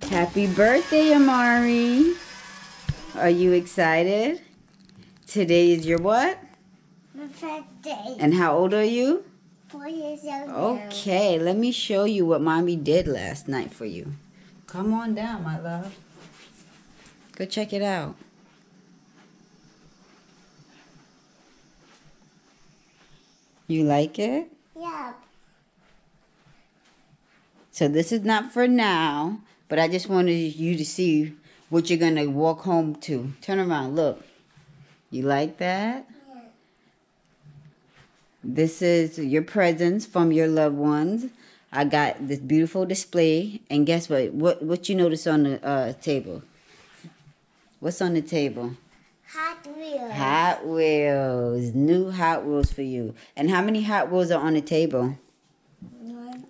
Happy birthday, Amari. Are you excited? Today is your what? My birthday. And how old are you? 4 years old. Okay, let me show you what Mommy did last night for you. Come on down, my love. Go check it out. You like it? Yeah. So this is not for now, but I just wanted you to see what you're going to walk home to. Turn around, look. You like that? Yeah. This is your presents from your loved ones. I got this beautiful display. And guess what? What you notice on the table? What's on the table? Hot Wheels. Hot Wheels. New Hot Wheels for you. And how many Hot Wheels are on the table? 1,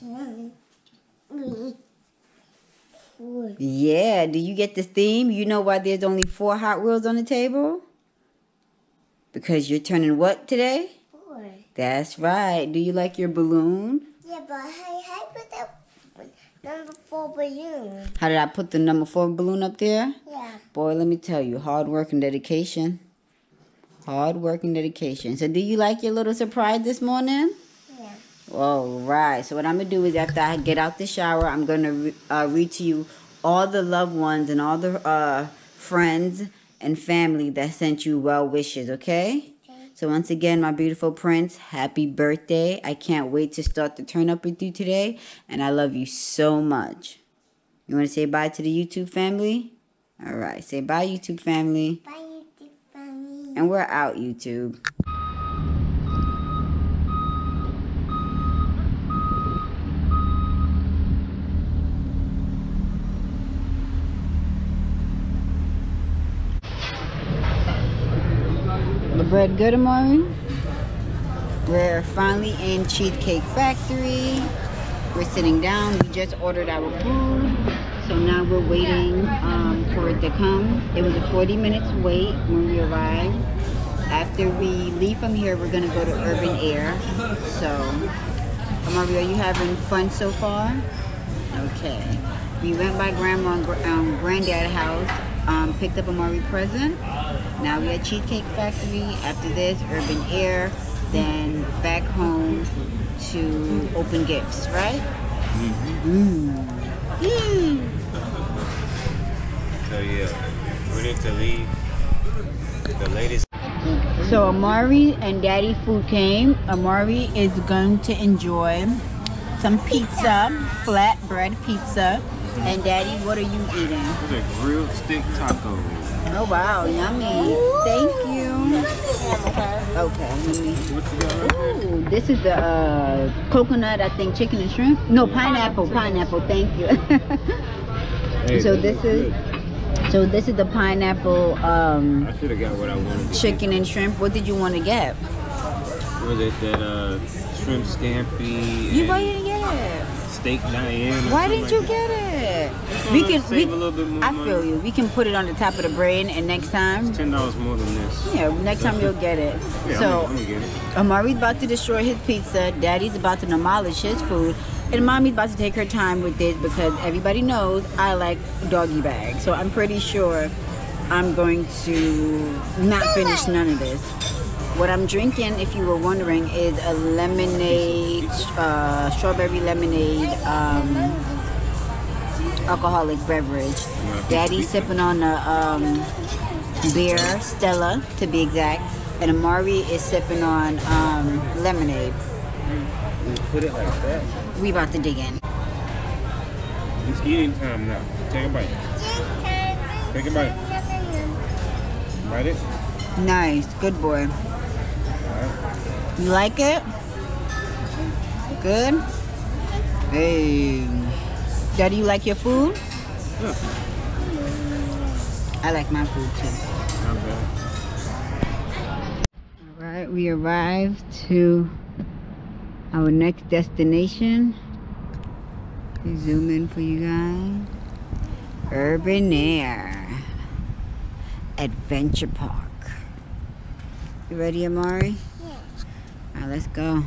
2, 3, 4. Yeah. Do you get the theme? You know why there's only 4 Hot Wheels on the table? Because you're turning what today? 4. That's right. Do you like your balloon? Yeah, but I put that number 4 balloon. How did I put the number 4 balloon up there? Yeah. Boy, let me tell you, hard work and dedication. Hard work and dedication. So do you like your little surprise this morning? Yeah. All right. So what I'm going to do is after I get out the shower, I'm going to read to you all the loved ones and all the friends and family that sent you well wishes, okay? Okay. So once again, my beautiful prince, happy birthday. I can't wait to start the turn up with you today. And I love you so much. You want to say bye to the YouTube family? All right. Say bye, YouTube family. Bye, YouTube family. And we're out, YouTube. The bread good, Amari? We're finally in Cheesecake Factory. We're sitting down. We just ordered our food. So now we're waiting for it to come. It was a 40 minutes wait when we arrived. After we leave from here, we're going to go to Urban Air. So, Amari, are you having fun so far? Okay. We went by Grandma and Granddad's house, picked up Amari present. Now we're at Cheesecake Factory. After this, Urban Air. Then back home to open gifts, right? So yeah, we need to leave the latest. So Amari and Daddy food came. Amari is going to enjoy some pizza, flatbread pizza. And Daddy, what are you eating? It's a grilled stick taco. Oh wow, yummy. Thank you. Okay, let me. What you got right there? Ooh, this is the coconut, I think, chicken and shrimp. No, pineapple, thank you. Hey, So that this is the pineapple I should have got what I wanted. chicken and shrimp. What did you want to get? Was it that shrimp scampi? Why and you didn't get it? steak Diane? Why didn't you get it? Save a little bit more I money. feel you. We can put it on the top of the brain, and next time, $10 more than this. yeah, next time you'll get it. Yeah, So I'm gonna get it. Amari's about to destroy his pizza. Daddy's about to demolish his food. And Mommy's about to take her time with this because everybody knows I like doggy bags. So I'm pretty sure I'm going to not finish none of this. What I'm drinking, if you were wondering, is a lemonade, strawberry lemonade alcoholic beverage. Daddy's sipping on a beer, Stella to be exact. And Amari is sipping on lemonade. Put it like that. We about to dig in. It's eating time now. Take a bite. Take a bite. Bite it. Nice, good boy. Alright. You like it? Good? Hey. Daddy, you like your food? Yeah. I like my food too. Not bad. Alright, we arrived to our next destination. Let me zoom in for you guys. Urban Air Adventure Park. You ready, Amari? Yeah. Alright, let's go.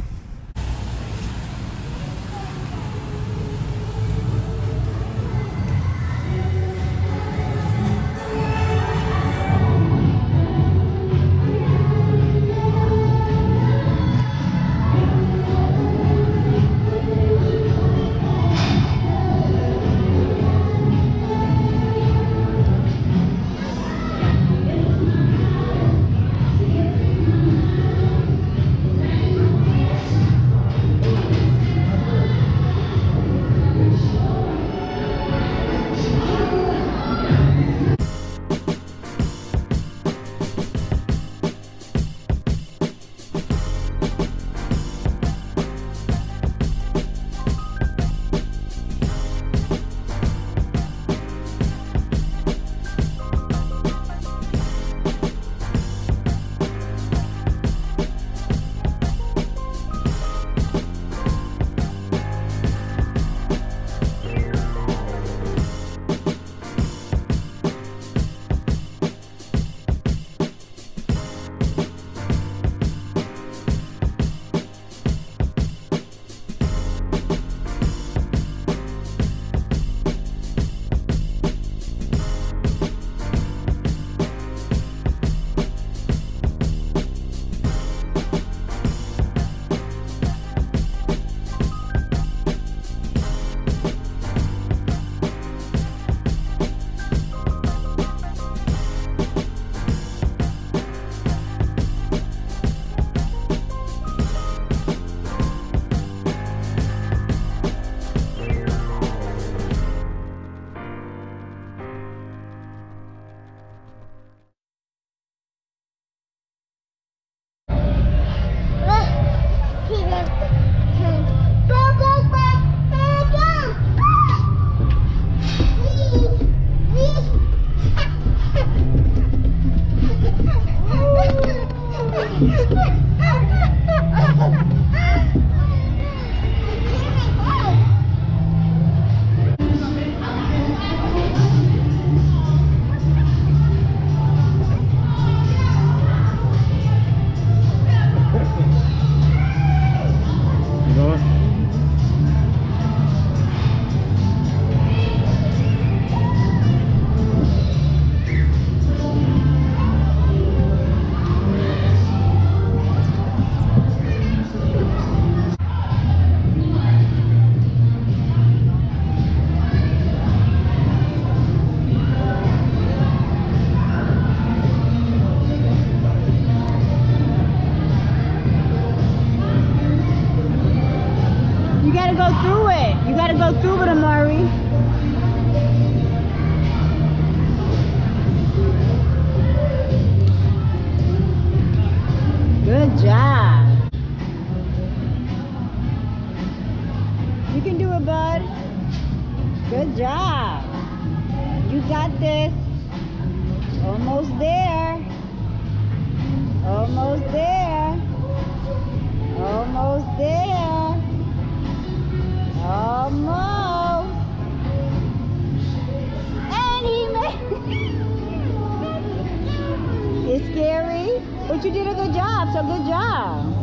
go through with Amari. Good job. You can do it, bud. Good job. You got this. Almost there. Almost there. Almost there. Almost. And he made It's scary, but you did a good job, so good job.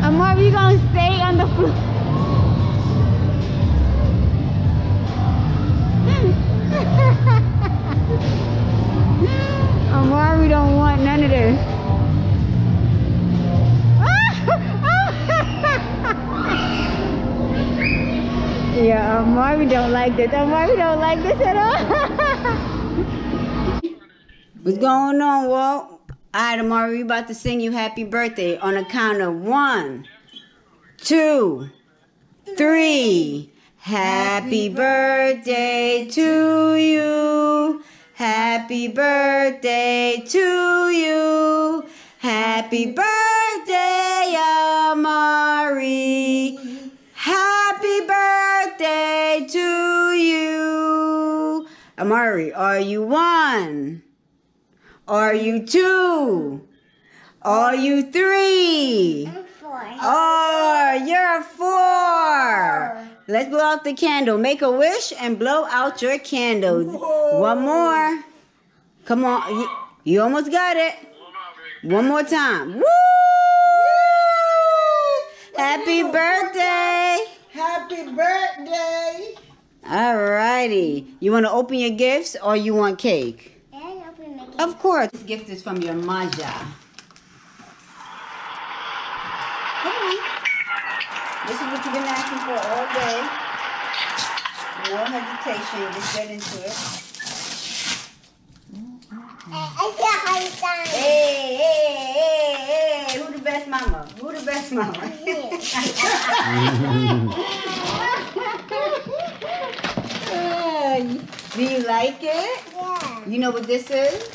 Amari, you gonna stay on the floor? Amari don't want none of this. Yeah, Amari don't like this. Amari don't like this at all. What's going on, Walt? Alright, Amari, we about to sing you happy birthday on a count of 1, 2, 3. Happy birthday to you. Happy birthday to you. Happy birthday, Amari. Happy birthday to you. Amari, are you 1? Are you 2? Are you 3? I'm 4. Oh, you're 4. Let's blow out the candle. Make a wish and blow out your candle. Whoa. One more. Come on. You almost got it. One more time. Woo! Happy birthday. Happy birthday. All righty. You want to open your gifts or you want cake? And open the cake. Of course. This gift is from your Maja. Come on. This is what you've been asking for all day. No hesitation. Just get into it. Hey. Who the best mama? Who the best mama? Do you like it? Yeah. You know what this is?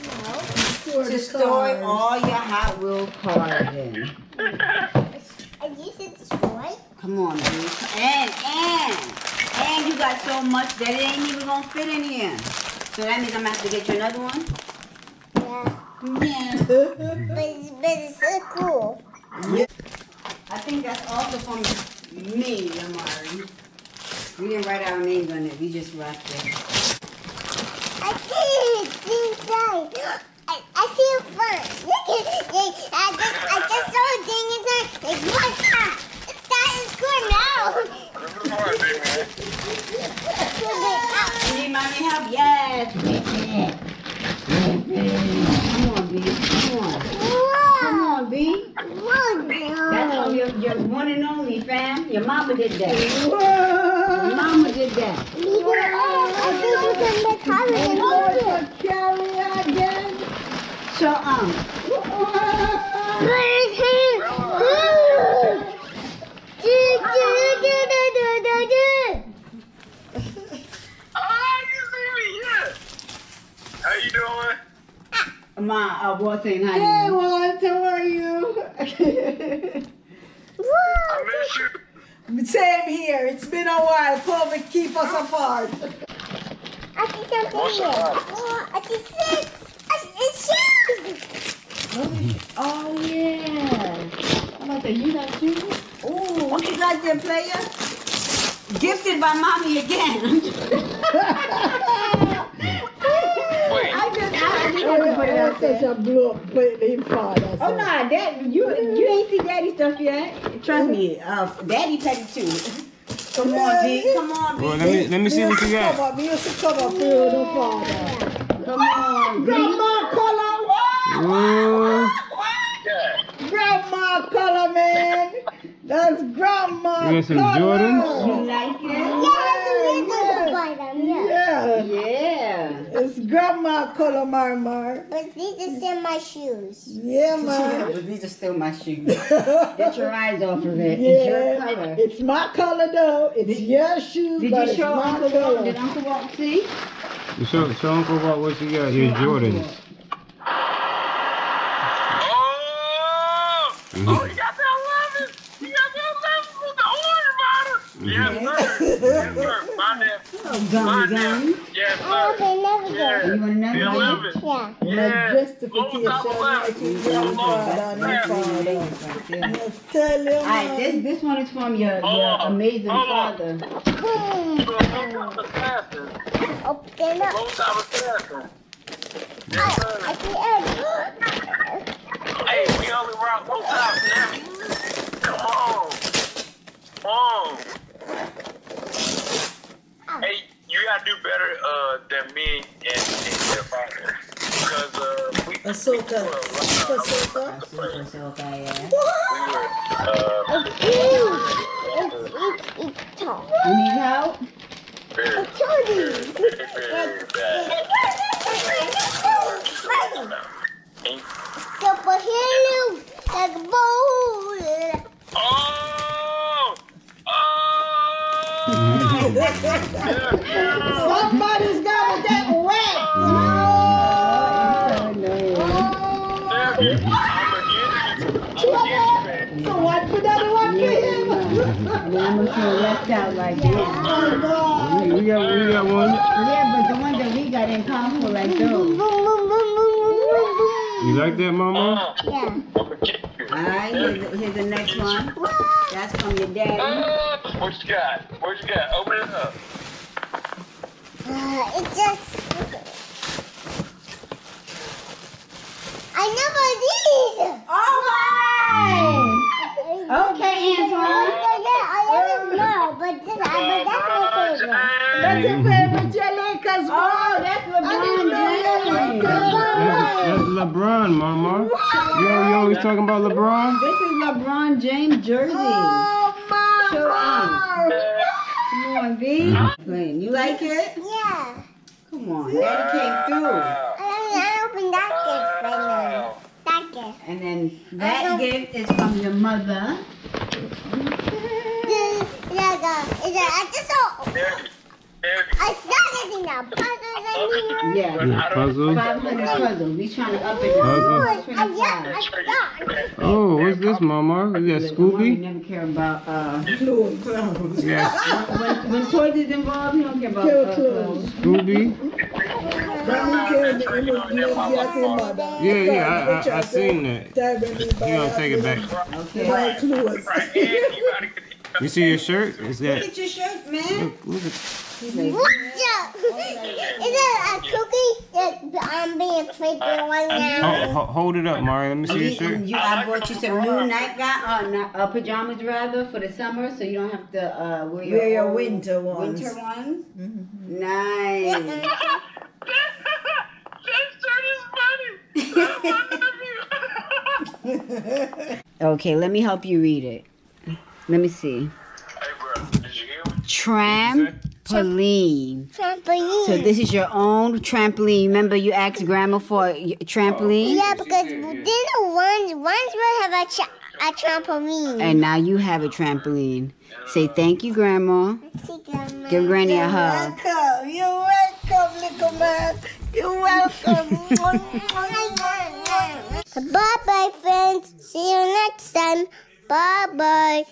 No. To store all your Hot Wheels cars in. And you said destroy? Come on, dude. And you got so much that it ain't even gonna fit in here. So that means I'm gonna have to get you another one? Yeah. But it's so cool. Yeah. I think that's also from me, Amari. We didn't write our names on it. We just wrapped it. I see it. It's inside. I see it first. Look at it. I just saw a thing inside. Like, what? That is good now. You need mommy help? Yes. Come on, B. Come on. Come on, B. That's all your one and only, fam. Your mama did that. Your mama did that. I think you can make color and Carry again. So, How you doing? Walt saying hi. Hey, Walt, how are you? I miss you. Same here. It's been a while. COVID keep us apart. I see something here. I see six. It's shoes. Oh, yeah. I'm about to say, you got shoes? Oh, what you got there, player? Gifted by mommy again. Wait. I just had to put it out Such there. a blow up playing father. Oh, no, Dad, you ain't see Daddy stuff yet. Trust me, Daddy petty too. Come on, B. Come on, B. Well, let me see what you got. We used to cover for the father. Come on, B. Grandma color, Ooh. Grandma color, man. That's grandma You got some color. Jordans? You like it? Yeah. Yeah. It's grandma color, Mar. But these are still my shoes. Yeah, man. But these are still my shoes. Get your eyes off of it. It's your color. It's my color though. It's your shoes, Did but you it's show my Uncle color. Walt? Did Uncle Walt see? You show Uncle Walt what you got. Your Jordans. Oh, you got that 11? You got that 11 with the orange bottle? Yes, sir. Yes, sir. My name. Oh, gummy. Yes, Oh, sir. they never Yeah. go. You want another The one? 11. Yeah. My Yeah. justification, I think grandfather and his father. Let's tell you, Alright, man. this one is from your amazing father. Open up. I see eggs. Hey, we only rock one time now. Come on. Hey, you gotta do better than me and your father. Because we Ahsoka. Ahsoka. It's huge. It's tall. You need help? It's tiny. Superhero. Like bowl. Somebody's got that wet. So what for that one for him? And I'm gonna feel left out like this. Oh God. We got one. Yeah, but the ones that we got in common were like those. You like that, Mama? Yeah. Alright, here's the next one. That's from your daddy. What you got? What you got? Open it up. It's just. I never these. Alright! Okay, Antoine. Yeah, I never know, but that's my favorite. That's your favorite jelly, cause Oh, that's LeBron James. That's LeBron, Mama. You always talking about LeBron? This is LeBron James jersey. Oh, Show Mama. Come on, B. You like it? Yeah. Come on, Daddy came through. I opened that gift right now. That gift. And then that gift is from your mother. I started in the puzzles and Yeah. Puzzle. 500 puzzle. We trying to up it Puzzle. now. Oh, what's this, Mama? You got We Scooby? never care about Clothes. Yeah, when toys is involved, you don't care about clothes. Scooby. Yeah, I seen that. You gonna take it back? Okay. My clothes. You see your shirt? Is that? Look at your shirt, man. Look at. What's up? Is it a cookie that I'm being played right now? Hold it up, Mari. Let me see your shirt. I bought you some new pajamas rather for the summer, so you don't have to wear Your old winter ones. Winter ones. Nice. That shirt is funny. Okay, let me help you read it. Let me see. Hey, bro, did you hear me? Trampoline. Trampoline. So this is your own trampoline. Remember you asked Grandma for a trampoline? Yeah, because didn't once we have a trampoline. And now you have a trampoline. Say thank you, Grandma. Give Granny a hug. Welcome. You're welcome, little man. You're welcome. Bye-bye, friends. See you next time. Bye-bye.